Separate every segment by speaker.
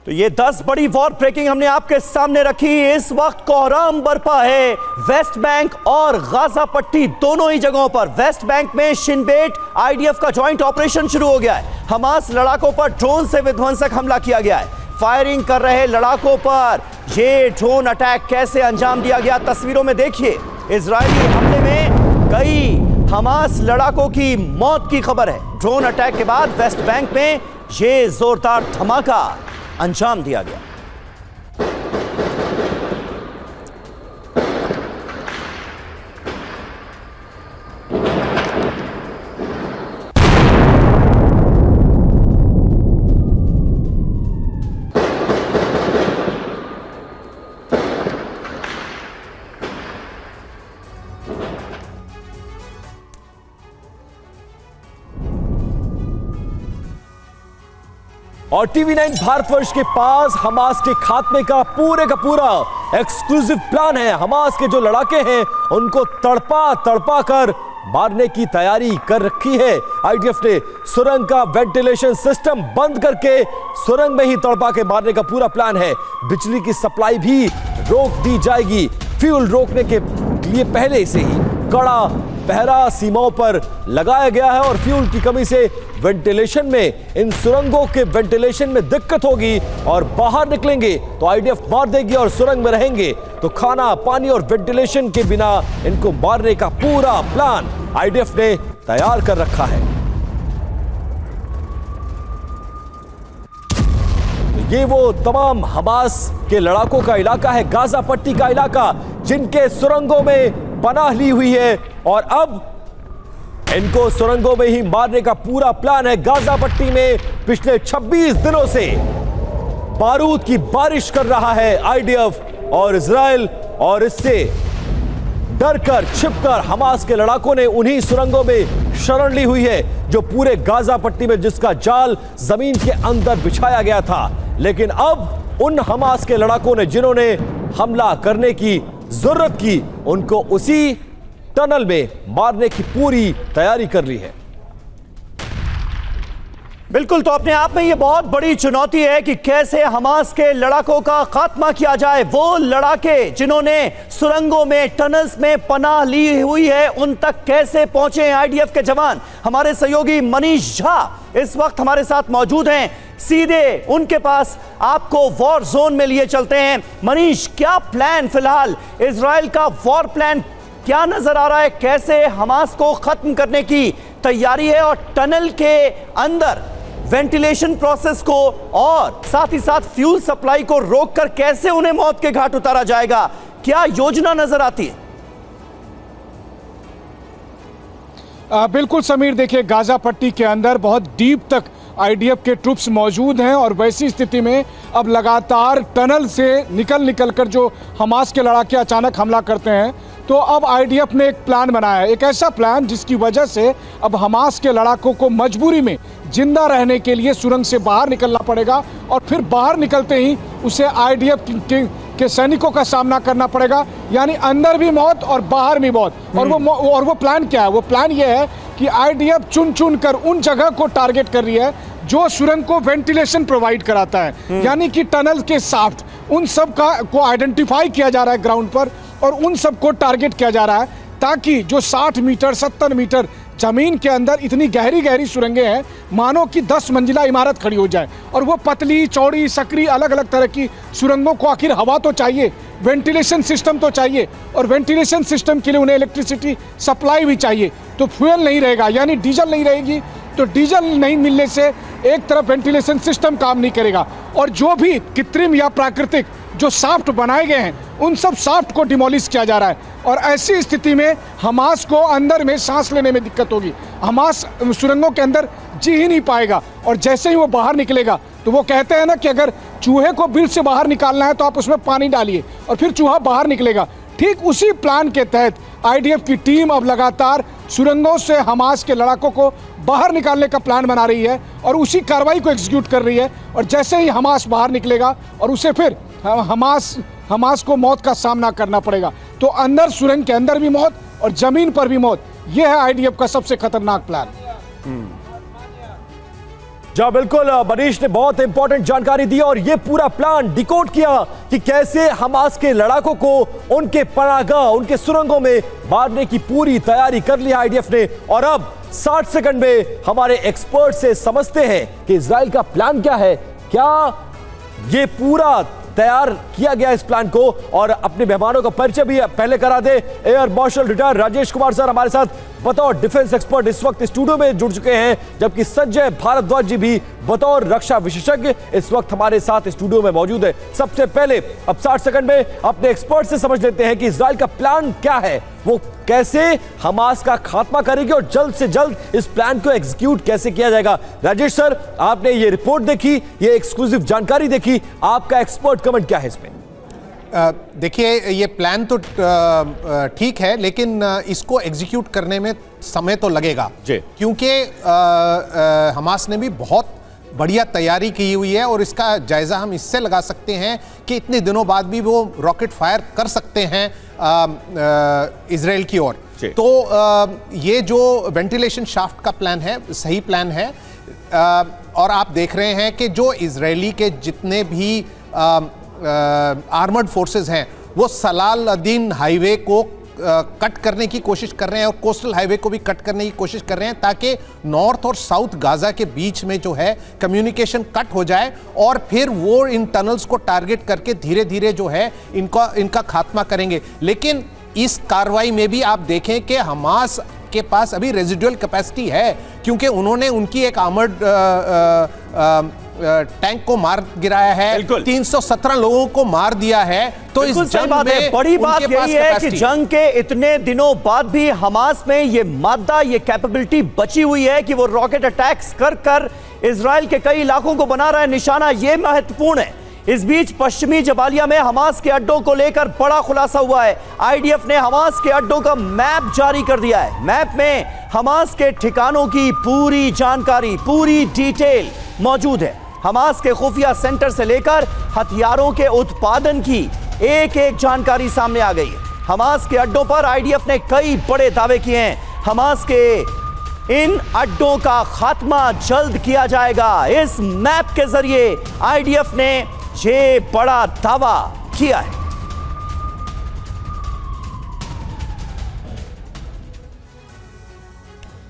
Speaker 1: तो ये 10 बड़ी वॉर ब्रेकिंग हमने आपके सामने रखी। इस वक्त कोहराम बरपा है वेस्ट बैंक और गाजा पट्टी दोनों ही जगहों पर। वेस्ट बैंक में शिनबेट आईडीएफ का जॉइंट ऑपरेशन शुरू हो गया है। हमास लड़ाकों पर ड्रोन से विध्वंसक हमला किया गया है। फायरिंग कर रहे लड़ाकों पर ये ड्रोन अटैक कैसे अंजाम दिया गया, तस्वीरों में देखिए। इजरायली हमले में कई हमास लड़ाकों की मौत की खबर है। ड्रोन अटैक के बाद वेस्ट बैंक में ये जोरदार धमाका अंजाम दिया गया।
Speaker 2: और टीवी9 भारतवर्ष के पास हमास के खात्मे का पूरा एक्सक्लूसिव प्लान है। हमास के जो लड़ाके हैं उनको तड़पा कर मारने की तैयारी कर रखी है। आईडीएफ ने सुरंग का वेंटिलेशन सिस्टम बंद करके सुरंग में ही तड़पा के मारने का पूरा प्लान है। बिजली की सप्लाई भी रोक दी जाएगी। फ्यूल रोकने के लिए पहले से ही कड़ा पहरा सीमाओं पर लगाया गया है और फ्यूल की कमी से वेंटिलेशन में, इन सुरंगों के वेंटिलेशन में दिक्कत होगी और बाहर निकलेंगे तो आईडीएफ मार देगी और सुरंग में रहेंगे तो खाना पानी और वेंटिलेशन के बिना इनको मारने का पूरा प्लान आईडीएफ ने तैयार कर रखा है। ये वो तमाम हमास के लड़ाकों का इलाका है, गाजा पट्टी का इलाका, जिनके सुरंगों में पनाह ली हुई है और अब इनको सुरंगों में ही मारने का पूरा प्लान है। गाजा पट्टी में पिछले 26 दिनों से बारूद की बारिश कर रहा है आईडीएफ और इजराइल, और इससे डरकर छिपकर हमास के लड़ाकों ने उन्हीं सुरंगों में शरण ली हुई है जो पूरे गाजा पट्टी में, जिसका जाल जमीन के अंदर बिछाया गया था। लेकिन अब उन हमास के लड़ाकों ने जिन्होंने हमला करने की जरूरत की, उनको उसी टनल में मारने की पूरी तैयारी कर ली है।
Speaker 1: बिल्कुल, तो अपने आप में यह बहुत बड़ी चुनौती है कि कैसे हमास के लड़ाकों का खात्मा किया जाए। वो लड़ाके जिन्होंने सुरंगों में, टनल्स में पनाह ली हुई है, उन तक कैसे पहुंचे आईडीएफ के जवान। हमारे सहयोगी मनीष झा इस वक्त हमारे साथ मौजूद हैं। सीधे उनके पास आपको वॉर जोन में लिए चलते हैं। मनीष, क्या प्लान फिलहाल इजराइल का वॉर प्लान क्या नजर आ रहा है? कैसे हमास को खत्म करने की तैयारी है और टनल के अंदर वेंटिलेशन प्रोसेस को और साथ ही साथ फ्यूल सप्लाई को रोककर कैसे उन्हें मौत के घाट उतारा जाएगा? क्या योजना नजर आती है?
Speaker 3: बिल्कुल समीर, देखिए गाजा पट्टी के अंदर बहुत डीप तक आईडीएफ के ट्रुप्स मौजूद हैं और वैसी स्थिति में अब लगातार टनल से निकल कर जो हमास के लड़ाके अचानक हमला करते हैं, तो अब आईडीएफ ने एक प्लान बनाया है, एक ऐसा प्लान जिसकी वजह से अब हमास के लड़ाकों को मजबूरी में जिंदा रहने के लिए सुरंग से बाहर निकलना पड़ेगा और फिर बाहर निकलते ही उसे आईडीएफ के सैनिकों का सामना करना पड़ेगा, यानी अंदर भी मौत और बाहर भी मौत। और वो प्लान क्या है? वो प्लान ये है कि आईडीएफ चुन कर उन जगह को टारगेट कर रही है जो सुरंग को वेंटिलेशन प्रोवाइड कराता है, यानी कि टनल के शाफ्ट, उन सब को आइडेंटिफाई किया जा रहा है ग्राउंड पर और उन सब को टारगेट किया जा रहा है ताकि जो 60 मीटर 70 मीटर जमीन के अंदर इतनी गहरी सुरंगें हैं, मानो कि 10 मंजिला इमारत खड़ी हो जाए। और वो पतली चौड़ी सकरी अलग अलग तरह की सुरंगों को आखिर हवा तो चाहिए, वेंटिलेशन सिस्टम तो चाहिए, और वेंटिलेशन सिस्टम के लिए उन्हें इलेक्ट्रिसिटी सप्लाई भी चाहिए। तो फ्यूल नहीं रहेगा, यानी डीजल नहीं रहेगी, तो डीजल नहीं मिलने से एक तरफ वेंटिलेशन सिस्टम काम नहीं करेगा और जो भी कृत्रिम या प्राकृतिक जो शाफ्ट बनाए गए हैं उन सब शाफ्ट को डिमोलिश किया जा रहा है। और ऐसी स्थिति में हमास को अंदर में सांस लेने में दिक्कत होगी। हमास सुरंगों के अंदर जी ही नहीं पाएगा और जैसे ही वो बाहर निकलेगा तो वो कहते हैं ना कि अगर चूहे को बिल से बाहर निकालना है तो आप उसमें पानी डालिए और फिर चूहा बाहर निकलेगा। ठीक उसी प्लान के तहत आईडीएफ की टीम अब लगातार सुरंगों से हमास के लड़ाकों को बाहर निकालने का प्लान बना रही है और उसी कार्रवाई को एग्जीक्यूट कर रही है। और जैसे ही हमास बाहर निकलेगा और उसे फिर हमास को मौत का सामना करना पड़ेगा, तो अंदर सुरंग के अंदर भी मौत और जमीन पर भी मौत। यह है आईडीएफ का सबसे खतरनाक प्लान।
Speaker 2: जी बिल्कुल, मनीष ने बहुत इंपॉर्टेंट जानकारी दी और ये पूरा प्लान डिकोड किया कि कैसे हमास के लड़ाकों को उनके पनाहगाह, उनके सुरंगों में मारने की पूरी तैयारी कर ली आईडीएफ ने। और अब 60 सेकंड में हमारे एक्सपर्ट से समझते हैं कि इजराइल का प्लान क्या है, क्या ये पूरा तैयार किया गया इस प्लान को। और अपने मेहमानों का परिचय भी पहले करा दे। Air marshal retired Rajesh Kumar sir हमारे साथ बतौर डिफेंस एक्सपर्ट इस वक्त स्टूडियो में जुड़ चुके हैं, जबकि संजय भारद्वाज जी भी बतौर रक्षा विशेषज्ञ इस वक्त हमारे साथ स्टूडियो में मौजूद है। सबसे पहले अब 60 सेकंड में अपने एक्सपर्ट से समझ लेते हैं कि इजराइल का प्लान क्या है, वो कैसे हमास का खात्मा करेगी और जल्द से जल्द इस प्लान को एग्जीक्यूट कैसे किया जाएगा। राजेश सर, आपने ये रिपोर्ट देखी, ये एक्सक्लूसिव जानकारी देखी, आपका एक्सपर्ट कमेंट क्या है इसमें?
Speaker 4: देखिए, ये प्लान तो ठीक है, लेकिन इसको एग्जीक्यूट करने में समय तो लगेगा, क्योंकि हमास ने भी बहुत बढ़िया तैयारी की हुई है। और इसका जायजा हम इससे लगा सकते हैं कि इतने दिनों बाद भी वो रॉकेट फायर कर सकते हैं इजराइल की ओर। तो ये जो वेंटिलेशन शाफ्ट का प्लान है, सही प्लान है। और आप देख रहे हैं कि जो इजरायली के जितने भी आर्मर्ड फोर्सेस हैं, वो सलाल-अद-दीन हाईवे को कट करने की कोशिश कर रहे हैं और कोस्टल हाईवे को भी कट करने की कोशिश कर रहे हैं, ताकि नॉर्थ और साउथ गाजा के बीच में जो है कम्युनिकेशन कट हो जाए और फिर वो इन टनल्स को टारगेट करके धीरे धीरे जो है इनका खात्मा करेंगे। लेकिन इस कार्रवाई में भी आप देखें कि हमास के पास अभी रेजिडुअल कैपेसिटी है, क्योंकि उन्होंने उनकी एक आर्मर्ड टैंक को मार गिराया है, 317 लोगों को मार दिया है। तो इस जंग में
Speaker 1: बड़ी बात यही है कि जंग के इतने दिनों बाद भी हमास में ये मादा, ये कैपेबिलिटी बची हुई है कि वो रॉकेट अटैक्स कर कर इजराइल के कई इलाकों को बना रहा है निशाना। ये महत्वपूर्ण है। इस बीच पश्चिमी जबालिया में हमास के अड्डों को लेकर बड़ा खुलासा हुआ है। आईडीएफ ने हमास के अड्डों का मैप जारी कर दिया है। मैप में हमास के ठिकानों की पूरी जानकारी, पूरी डिटेल मौजूद है। हमास के खुफिया सेंटर से लेकर हथियारों के उत्पादन की एक एक जानकारी सामने आ गई है। हमास के अड्डों पर आईडीएफ ने कई बड़े दावे किए हैं। हमास के इन अड्डों का खात्मा जल्द किया जाएगा। इस मैप के जरिए आईडीएफ ने ये बड़ा दावा किया है।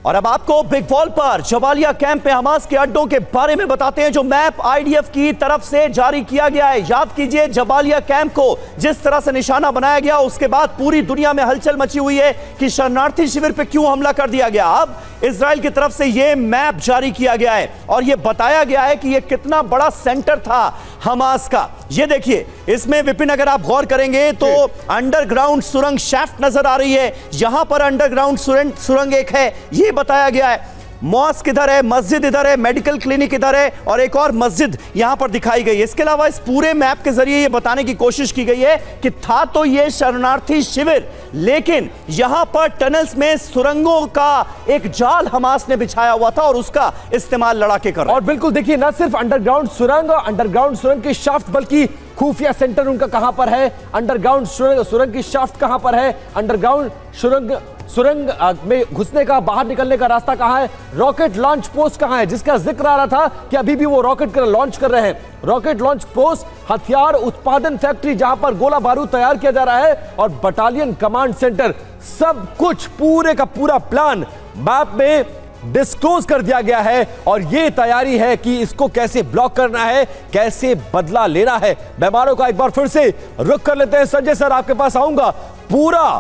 Speaker 1: और अब आपको बिग वॉल पर जबालिया कैंप में हमास के अड्डों के बारे में बताते हैं, जो मैप आईडीएफ की तरफ से जारी किया गया है। याद कीजिए, जबालिया कैंप को जिस तरह से निशाना बनाया गया, उसके बाद पूरी दुनिया में हलचल मची हुई है कि शरणार्थी शिविर पे क्यों हमला कर दिया गया। अब इजराइल की तरफ से यह मैप जारी किया गया है और यह बताया गया है कि यह कितना बड़ा सेंटर था हमास का। यह देखिए, इसमें विपिन अगर आप गौर करेंगे तो अंडरग्राउंड सुरंग शाफ्ट नजर आ रही है। यहां पर अंडरग्राउंड सुरंग एक है, यह बताया गया है। मॉस्क इधर है, मस्जिद इधर है, मेडिकल क्लिनिक इधर है और एक और मस्जिद यहां पर दिखाई गई है। इसके अलावा इस पूरे मैप के जरिए यह बताने की कोशिश की गई है कि था तो यह शरणार्थी शिविर, लेकिन यहां पर टनल्स में सुरंगों का एक जाल हमास ने बिछाया हुआ था और उसका इस्तेमाल लड़ाके कर रहे हैं।
Speaker 2: और बिल्कुल देखिए, ना सिर्फ अंडरग्राउंड सुरंग की शाफ्ट, बल्कि खुफिया सेंटर उनका कहां पर है, अंडरग्राउंड सुरंग की शाफ्ट कहां पर है, अंडरग्राउंड सुरंग में घुसने का, बाहर निकलने का रास्ता कहां है, रॉकेट लॉन्च पोस्ट कहां है, जिसका जिक्र आ रहा था कि अभी भी वो रॉकेट लॉन्च कर रहे हैं। रॉकेट लॉन्च पोस्ट, हथियार उत्पादन फैक्ट्री जहां पर गोला बारूद तैयार किया जा रहा है, और बटालियन कमांड सेंटर, सब कुछ पूरे का पूरा प्लान मैप में डिस्क्लोज कर दिया गया है। और यह तैयारी है कि इसको कैसे ब्लॉक करना है, कैसे बदला लेना है। मेहमानों का एक बार फिर से रुख कर लेते हैं। संजय सर, आपके पास आऊंगा। पूरा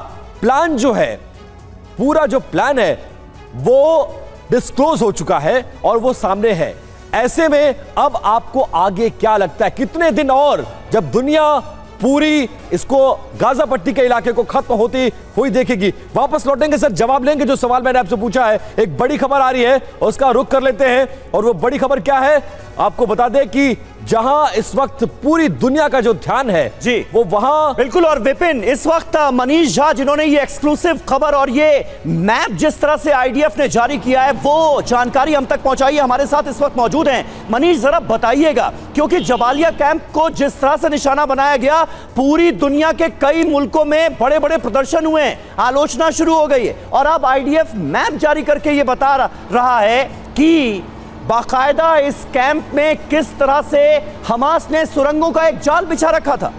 Speaker 2: प्लान जो है, पूरा जो प्लान है वो डिस्क्लोज हो चुका है और वो सामने है। ऐसे में अब आपको आगे क्या लगता है, कितने दिन और जब दुनिया पूरी इसको गाजा पट्टी के इलाके को खत्म होती हुई देखेगी? वापस लौटेंगे सर, जवाब लेंगे जो सवाल मैंने आपसे पूछा है। एक बड़ी खबर आ रही है, उसका रुख कर लेते हैं। और वो बड़ी खबर क्या है, आपको बता दें कि जहां इस वक्त पूरी दुनिया का जो ध्यान है
Speaker 1: जी,
Speaker 2: वो वहां
Speaker 1: बिल्कुल। और विपिन, इस वक्त मनीष झा जिन्होंने ये एक्सक्लूसिव खबर और ये मैप जिस तरह से आईडीएफ ने जारी किया है, वो जानकारी हम तक पहुंचाई है, हमारे साथ इस वक्त मौजूद हैं। मनीष, जरा बताइएगा, क्योंकि जबालिया कैंप को जिस तरह से निशाना बनाया गया, पूरी दुनिया के कई मुल्कों में बड़े बड़े प्रदर्शन हुए हैं, आलोचना शुरू हो गई है, और अब आईडीएफ मैप जारी करके ये बता रहा है कि बाकायदा इस कैंप में किस तरह से हमास ने सुरंगों का एक जाल बिछा रखा था।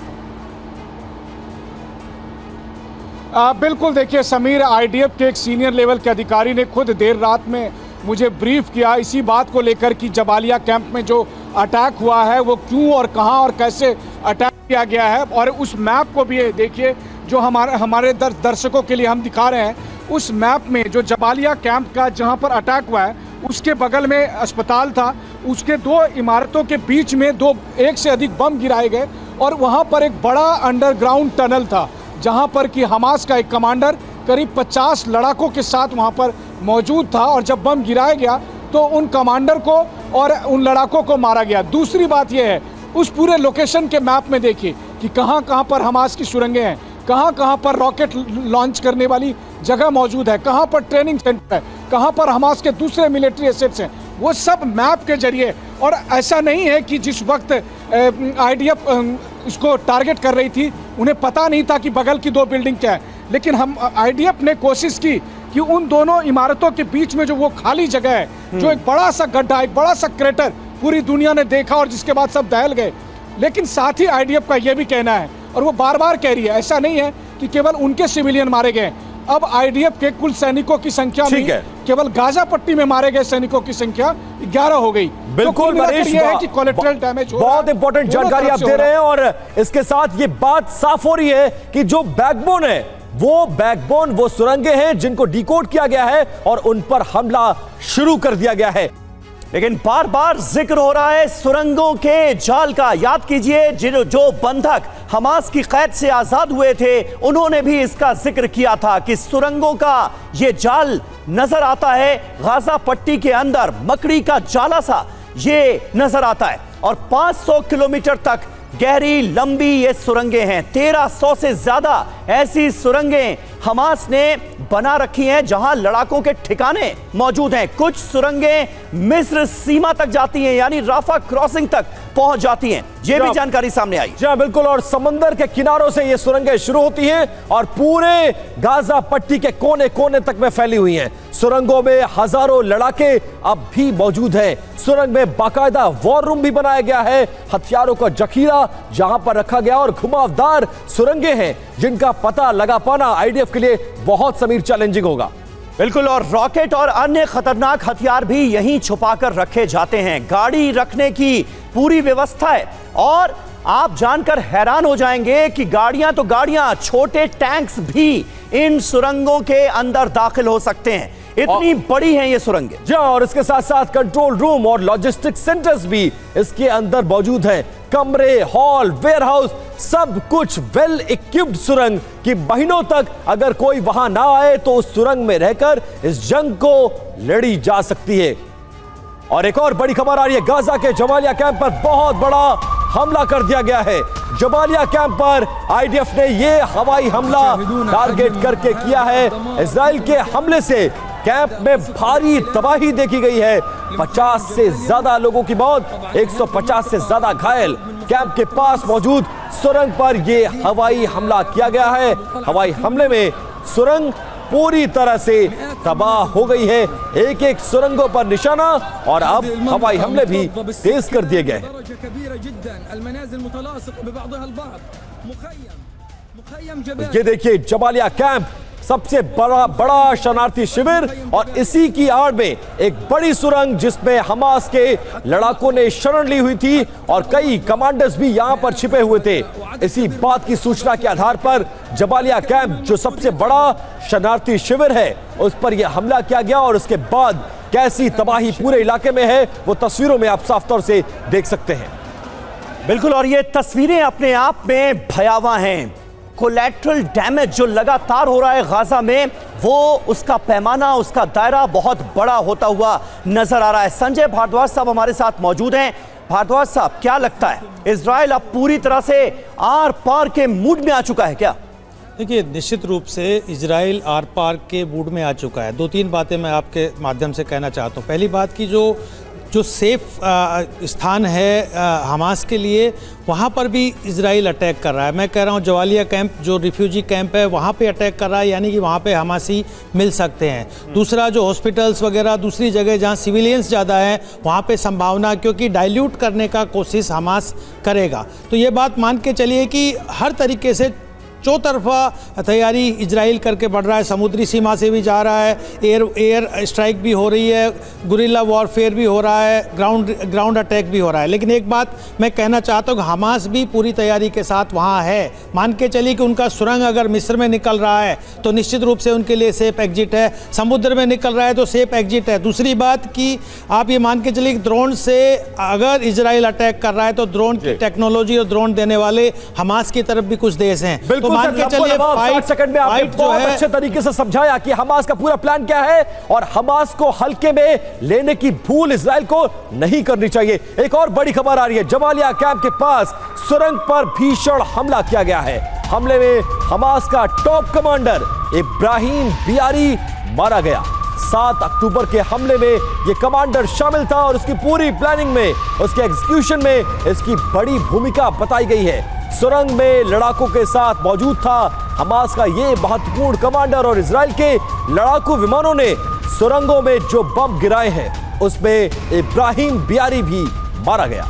Speaker 3: बिल्कुल, देखिए समीर, आईडीएफ के एक सीनियर लेवल के अधिकारी ने खुद देर रात में मुझे ब्रीफ किया इसी बात को लेकर कि जबालिया कैंप में जो अटैक हुआ है वो क्यों और कहां और कैसे अटैक किया गया है। और उस मैप को भी देखिए जो हमारे दर्शकों के लिए हम दिखा रहे हैं। उस मैप में जो जबालिया कैंप का जहां पर अटैक हुआ है उसके बगल में अस्पताल था, उसके 2 इमारतों के बीच में एक से अधिक बम गिराए गए और वहां पर एक बड़ा अंडरग्राउंड टनल था जहां पर कि हमास का एक कमांडर करीब 50 लड़ाकों के साथ वहां पर मौजूद था। और जब बम गिराया गया तो उन कमांडर को और उन लड़ाकों को मारा गया। दूसरी बात यह है, उस पूरे लोकेशन के मैप में देखिए कि कहां पर हमास की सुरंगें हैं, कहां पर रॉकेट लॉन्च करने वाली जगह मौजूद है, कहां पर ट्रेनिंग सेंटर है, कहां पर हमास के दूसरे मिलिट्री एसेट्स हैं, वो सब मैप के जरिए। और ऐसा नहीं है कि जिस वक्त आईडीएफ इसको टारगेट कर रही थी उन्हें पता नहीं था कि बगल की 2 बिल्डिंग क्या है, लेकिन हम आईडीएफ ने कोशिश की कि उन दोनों इमारतों के बीच में जो वो खाली जगह है, जो एक बड़ा सा गड्ढा, एक बड़ा सा क्रेटर पूरी दुनिया ने देखा और जिसके बाद सब दहल गए। लेकिन साथ ही आईडीएफ का यह भी कहना है और वो बार बार कह रही है, ऐसा नहीं है कि केवल उनके सिविलियन मारे गए। अब आईडीएफ के कुल सैनिकों की संख्या में केवल गाजा पट्टी में मारे गए सैनिकों की संख्या 11 हो गई।
Speaker 2: बिल्कुल
Speaker 3: कोलेटरल डैमेज
Speaker 2: बहुत इंपॉर्टेंट जानकारी आप दे रहे हैं और इसके साथ ये बात साफ हो रही है कि जो बैकबोन है वो सुरंगें हैं जिनको डिकोड किया गया है और उन पर हमला शुरू कर दिया गया है।
Speaker 1: लेकिन बार बार जिक्र हो रहा है सुरंगों के जाल का। याद कीजिए जो बंधक हमास की कैद से आजाद हुए थे उन्होंने भी इसका जिक्र किया था कि सुरंगों का यह जाल नजर आता है गाजा पट्टी के अंदर, मकड़ी का जाला सा ये नजर आता है और 500 किलोमीटर तक गहरी लंबी ये सुरंगें हैं। 1300 से ज्यादा ऐसी सुरंगें हमास ने बना रखी हैं जहां लड़ाकों के ठिकाने मौजूद हैं। कुछ सुरंगें मिस्र सीमा तक जाती हैं, यानी राफा क्रॉसिंग तक पहुंच जाती हैं। यह भी जानकारी सामने आई।
Speaker 2: जी बिल्कुल, और समंदर के किनारों से ये सुरंगें शुरू होती हैं और पूरे गाजा पट्टी के कोने कोने तक में फैली हुई हैं। सुरंगों में हजारों लड़ाके अब भी मौजूद हैं। सुरंग में बाकायदा वॉर रूम भी बनाया गया है, हथियारों का जखीरा जहां पर रखा गया और घुमावदार सुरंगें हैं जिनका पता लगा पाना आईडीएफ के लिए बहुत समीर चैलेंजिंग होगा।
Speaker 1: बिल्कुल, और रॉकेट और अन्य खतरनाक हथियार भी यहीं छुपाकर रखे जाते हैं। गाड़ी रखने की पूरी व्यवस्था है और आप जानकर हैरान हो जाएंगे कि गाड़ियां तो गाड़ियां, छोटे टैंक्स भी इन सुरंगों के अंदर दाखिल हो सकते हैं। इतनी बड़ी हैं ये सुरंगें।
Speaker 2: जी, और इसके साथ साथ कंट्रोल रूम और लॉजिस्टिक सेंटर्स भी इसके अंदर मौजूद हैं। कमरे, हॉल, वेयरहाउस, सब कुछ वेल इक्विप्ड सुरंग कि महीनों तक अगर कोई वहां ना आए तो उस सुरंग में रहकर इस जंग को लड़ी जा सकती है। और एक और बड़ी खबर आ रही है, गाजा के जबालिया कैंप पर बहुत बड़ा हमला कर दिया गया है। जबालिया कैंप पर आईडीएफ ने यह हवाई हमला टारगेट करके किया है। इजराइल के हमले से कैंप में भारी तबाही देखी गई है। 50 से ज्यादा लोगों की मौत, 150 से ज्यादा घायल। कैंप के पास मौजूद सुरंग पर यह हवाई हमला किया गया है। हवाई हमले में सुरंग पूरी तरह से तबाह हो गई है। एक एक सुरंगों पर निशाना और अब हवाई हमले भी तेज कर दिए गए। ये देखिए जबालिया कैंप, सबसे बड़ा शरणार्थी शिविर और इसी की आड़ में एक बड़ी सुरंग जिसमें हमास के लड़ाकों ने शरण ली हुई थी और कई कमांडर्स भी यहां पर छिपे हुए थे। इसी बात की सूचना के आधार पर जबालिया कैंप, जो सबसे बड़ा शरणार्थी शिविर है, उस पर यह हमला किया गया और उसके बाद कैसी तबाही पूरे इलाके में है वो तस्वीरों में आप साफ तौर से देख सकते हैं।
Speaker 1: बिल्कुल, और ये तस्वीरें अपने आप में भयावह हैं। कोलैटरल डैमेज जो लगातार हो रहा है गाजा में, वो उसका पैमाना, उसका दायरा बहुत बड़ा होता हुआ नजर आ रहा है। संजय भारद्वाज साहब हमारे साथ मौजूद हैं। भारद्वाज साहब, क्या लगता है इजराइल अब पूरी तरह से आर पार के मूड में आ चुका है क्या?
Speaker 5: देखिए, निश्चित रूप से इजराइल आर पार के मूड में आ चुका है। 2-3 बातें मैं आपके माध्यम से कहना चाहता हूँ। पहली बात की जो जो सेफ स्थान है हमास के लिए, वहाँ पर भी इजराइल अटैक कर रहा है। मैं कह रहा हूँ जवालिया कैंप जो रिफ्यूजी कैंप है वहाँ पे अटैक कर रहा है, यानी कि वहाँ पे हमासी मिल सकते हैं। दूसरा जो हॉस्पिटल्स वगैरह दूसरी जगह जहाँ सिविलियंस ज़्यादा हैं वहाँ पे संभावना, क्योंकि डाइल्यूट करने का कोशिश हमास करेगा। तो ये बात मान के चलिए कि हर तरीके से चौतरफा तैयारी इजराइल करके बढ़ रहा है। समुद्री सीमा से भी जा रहा है, एयर स्ट्राइक भी हो रही है, गुरिल्ला वॉरफेयर भी हो रहा है, ग्राउंड अटैक भी हो रहा है। लेकिन एक बात मैं कहना चाहता हूँ कि हमास भी पूरी तैयारी के साथ वहाँ है। मान के चलिए कि उनका सुरंग अगर मिस्र में निकल रहा है तो निश्चित रूप से उनके लिए सेफ एग्जिट है, समुद्र में निकल रहा है तो सेफ एग्जिट है। दूसरी बात कि आप ये मान के चलिए कि ड्रोन से अगर इजराइल अटैक कर रहा है तो ड्रोन की टेक्नोलॉजी और ड्रोन देने वाले हमास की तरफ भी कुछ देश हैं। मान के चलिए
Speaker 2: 60 सेकंड में आपने बहुत अच्छे तरीके से समझाया कि हमास का पूरा प्लान क्या है और हमास को हल्के में लेने की भूल इजराइल को नहीं करनी चाहिए। एक और बड़ी खबर आ रही है, जबालिया कैंप के पास सुरंग पर भीषण हमला किया गया है। हमले में हमास का टॉप कमांडर इब्राहिम बियारी मारा गया। 7 अक्टूबर के हमले में यह कमांडर शामिल था और उसकी पूरी प्लानिंग में, उसके एग्जीक्यूशन में इसकी बड़ी भूमिका बताई गई है। सुरंग में लड़ाकों के साथ मौजूद था हमास का यह महत्वपूर्ण कमांडर और इजराइल के लड़ाकू विमानों ने सुरंगों में जो बम गिराए हैं उसमें इब्राहिम बियारी भी मारा गया।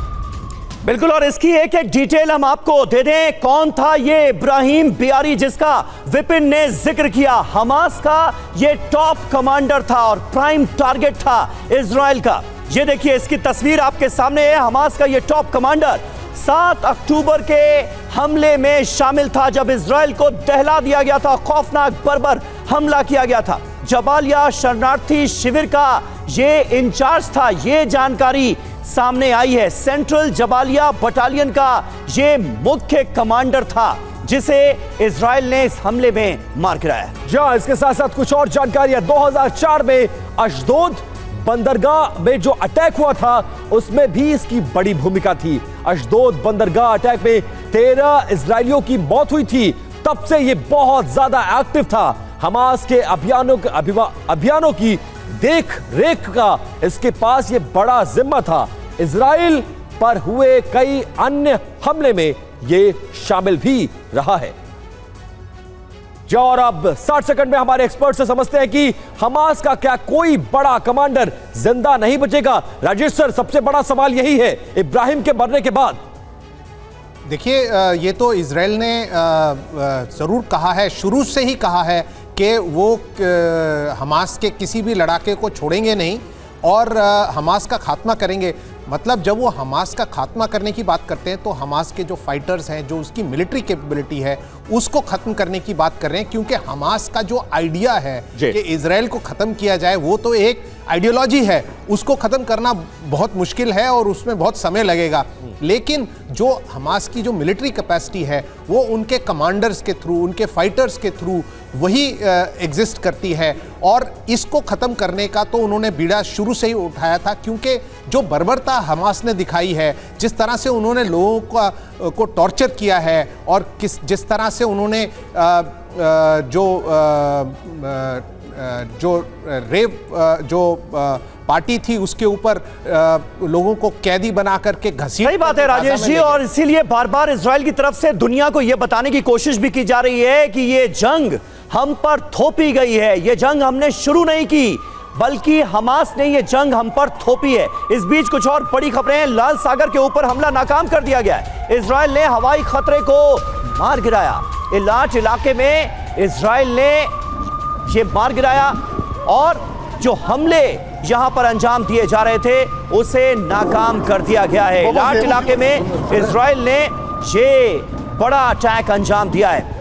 Speaker 1: बिल्कुल, और इसकी एक एक डिटेल हम आपको दे दें। कौन था ये इब्राहिम बियारी जिसका विपिन ने जिक्र किया? हमास का ये टॉप कमांडर था और प्राइम टारगेट था इजराइल का। ये देखिए, इसकी तस्वीर आपके सामने है। हमास का ये टॉप कमांडर 7 अक्टूबर के हमले में शामिल था, जब इजराइल को दहला दिया गया था, खौफनाक बर्बर हमला किया गया था। जबालिया शरणार्थी शिविर का ये इंचार्ज था, ये जानकारी सामने आई है। सेंट्रल जबालिया बटालियन का ये मुख्य कमांडर था जिसे इजराइल ने इस हमले में मार गिराया।
Speaker 2: जहां इसके साथ साथ कुछ और जानकारी, 2004 में अशदोद बंदरगाह में जो अटैक हुआ था उसमें भी इसकी बड़ी भूमिका थी। अशदोद बंदरगाह अटैक में 13 इजरायलियों की मौत हुई थी। तब से ये बहुत ज्यादा एक्टिव था। हमास के अभियानों की देख रेख का इसके पास ये बड़ा जिम्मा था। इजराइल पर हुए कई अन्य हमले में ये शामिल भी रहा है। और अब 60 सेकंड में हमारे एक्सपर्ट से समझते हैं कि हमास का क्या कोई बड़ा कमांडर जिंदा नहीं बचेगा? राजेश सर, सबसे बड़ा सवाल यही है इब्राहिम के मरने के बाद।
Speaker 4: देखिए, ये तो इजराइल ने जरूर कहा है, शुरू से ही कहा है कि वो हमास के किसी भी लड़ाके को छोड़ेंगे नहीं और हमास का खात्मा करेंगे। मतलब जब वो हमास का खात्मा करने की बात करते हैं तो हमास के जो फाइटर्स हैं, जो उसकी मिलिट्री कैपेबिलिटी है, उसको ख़त्म करने की बात कर रहे हैं। क्योंकि हमास का जो आइडिया है कि इजराइल को ख़त्म किया जाए, वो तो एक आइडियोलॉजी है, उसको ख़त्म करना बहुत मुश्किल है और उसमें बहुत समय लगेगा। लेकिन जो हमास की जो मिलिट्री कैपेसिटी है वो उनके कमांडर्स के थ्रू, उनके फाइटर्स के थ्रू वही एग्जिस्ट करती है। और इसको ख़त्म करने का तो उन्होंने बीड़ा शुरू से ही उठाया था, क्योंकि जो बर्बरता हमास ने दिखाई है, जिस तरह से उन्होंने लोगों को टॉर्चर किया है और जिस तरह से उन्होंने जो पार्टी थी उसके ऊपर लोगों को कैदी बना करके घसीट।
Speaker 1: सही बात है राजेश जी, और इसीलिए बार बार इजराइल की तरफ से दुनिया को यह बताने की कोशिश भी की जा रही है कि ये जंग हम पर थोपी गई है, ये जंग हमने शुरू नहीं की बल्कि हमास ने ये जंग हम पर थोपी है। इस बीच कुछ और बड़ी खबरें हैं। लाल सागर के ऊपर हमला नाकाम कर दिया गया है। इजराइल ने हवाई खतरे को मार गिराया। इलाच इलाके में इजराइल ने ये मार गिराया और जो हमले यहां पर अंजाम दिए जा रहे थे उसे नाकाम कर दिया गया है। इलाच इलाके में इजराइल ने ये बड़ा अटैक अंजाम दिया है।